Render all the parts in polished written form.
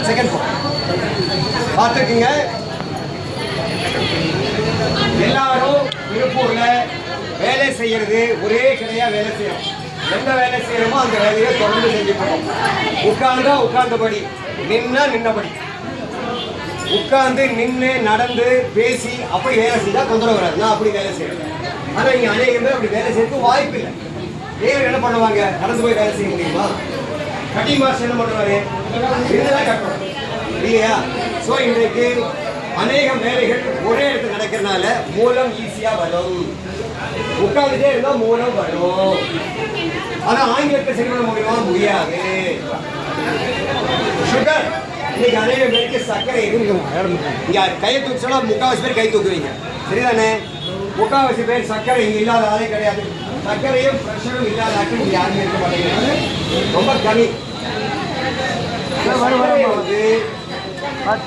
Second பார்த்துக்குங்க. எல்லாரும் திருப்பூர்ல வேலை செய்யறது ஒரே கிடையா வேலை செய்யணும். எந்த வேலை செய்யணுமோ அந்த வேலையை தொடர்ந்து செஞ்சுக்கணும். உட்கார்ந்தா உட்கார்ந்தபடி, நின்னா நின்னபடி. உட்கார்ந்து நின்று நடந்து பேசி அப்படி வேலை செஞ்சா தொந்தரவு வராது. நான் அப்படி வேலை செய்யறேன். ஆனா இங்க அநேக பேர் அப்படி வேலை செய்யறதுக்கு வாய்ப்பு இல்லை. தேவர் என்ன பண்ணுவாங்க? நடந்து போய் வேலை செய்ய முடியுமா? கட்டிங் மாஸ்டர் என்ன பண்ணுவாரு? இதுதான் கட்டணும் இல்லையா? ஸோ இன்றைக்கு அநேகம் வேலைகள் ஒரே இடத்துல நடக்கிறதுனால மூலம் ஈஸியா வரும். உட்கார்ந்துட்டே இருந்தா மூலம் வரும். ஆனா ஆங்கிலத்தை சரி பண்ண முடியுமா? முடியாது. சுகர் இன்னைக்கு அநேக பேருக்கு சர்க்கரை இங்க கையை தூக்க சொன்னா முக்காவாசி பேர் கை தூக்குவீங்க, சரிதானே? முக்காவாசி பேர் சர்க்கரை இங்க இல்லாத ஆளே கிடையாது. சர்க்கரையும் பிரஷரும் இல்லாத ஆட்கள் இங்க யாருமே இருக்க மாட்டேங்கிறாங்க, ரொம்ப கம்மி. வந்து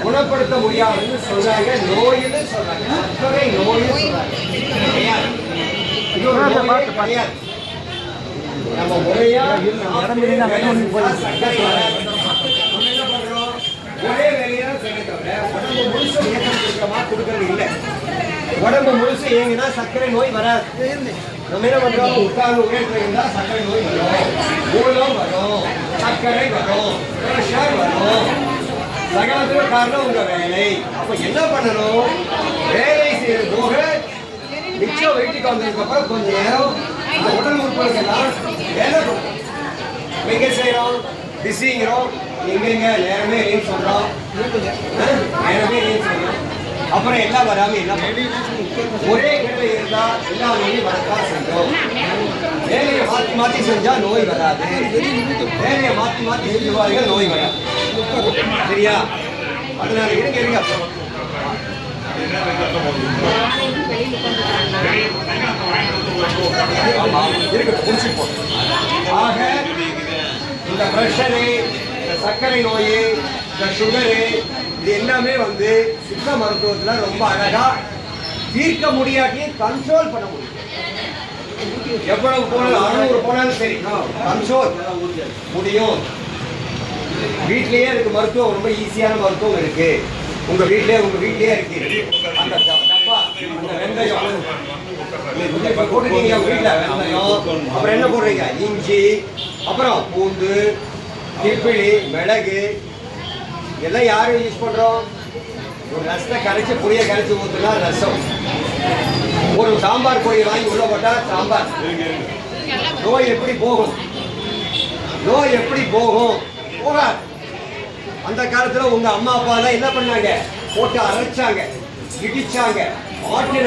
குணப்படுத்த முடியாதுன்னு சொல்றாங்க, நோயின்னு சொல்றாங்க, சர்க்கரை நோயின்னு சொல்றாங்க. கிடையாது. நம்ம முறையா சர்க்கரை ஒரே வேலையா செய்ய தவிர உடம்பு முழுசு இயக்கம் கொடுக்கமா கொடுக்கறது இல்லை. உடம்பு முழுசு இயங்கினா சர்க்கரை நோய் வராது. நம்ம என்ன பண்றோம்? உட்கார்ந்து உயரத்துல இருந்தா சர்க்கரை நோய் வரும், மூலம் வரும், சர்க்கரை வரும், பிரஷர் வரும். சகலத்துக்கு காரணம் உங்க வேலை. அப்ப என்ன பண்ணணும்? வேலை செய்யறது போக மிச்சம் வெயிட்டுக்கு வந்ததுக்கு அப்புறம் கொஞ்ச நேரம் அந்த உடல் உறுப்புகளுக்கெல்லாம் வேலை கொடுக்கும். எங்க செய்யறோம்? பிஸிங்கிறோம், எங்கெங்க நேரமே இல்லைன்னு சொல்றோம், நேரமே இல்லைன்னு சொல்றோம். அப்புறம் எல்லாம் வராம என்ன ஒரே கிழமை இருந்தா எல்லா நோயும் வரத்தான் செஞ்சோம். வேலையை மாற்றி மாற்றி செஞ்சா நோய் வராது. வேலையை மாற்றி மாற்றி செஞ்சுவாங்க, நோய் வராது. சரியா? அதனால இருங்க இருங்க இருக்கு புடிச்சுப்போம். ஆக இந்த பிரஷரு, இந்த சர்க்கரை நோய், இந்த சுகரு, இது எல்லாமே வந்து சித்த மருத்துவத்துல ரொம்ப அழகா தீர்க்க முடியாட்டி கண்ட்ரோல் பண்ண முடியும். எவ்வளவு போனாலும் 600 போனாலும் சரி கண்ட்ரோல் முடியும். வீட்லயே இருக்கு மருத்துவம், ரொம்ப ஈஸியான மருத்துவம் இருக்கு. உங்க வீட்லயே இருக்கு. அந்த டப்பா, அந்த வெந்தயம் போட்டுட்டீங்க வீட்டுல, வெந்தயம், அப்புறம் என்ன போடுறீங்க? இஞ்சி, அப்புறம் பூண்டு, திப்பிலி, மிளகு எல்லாம் யாரும் யூஸ் பண்றோம்? ஒரு ரசத்தை கரைச்சி புளியை கரைச்சி ஊத்துனா ரசம். ஒரு சாம்பார் பொடியை வாங்கி உள்ள போட்டா சாம்பார். நோய் எப்படி போகும்? நோய் எப்படி போகும்? போகாது. அந்த காலத்துல உங்க அம்மா அப்பா தான் என்ன பண்ணாங்க? போட்டு அரைச்சாங்க, இடிச்சாங்க, ஆட்டின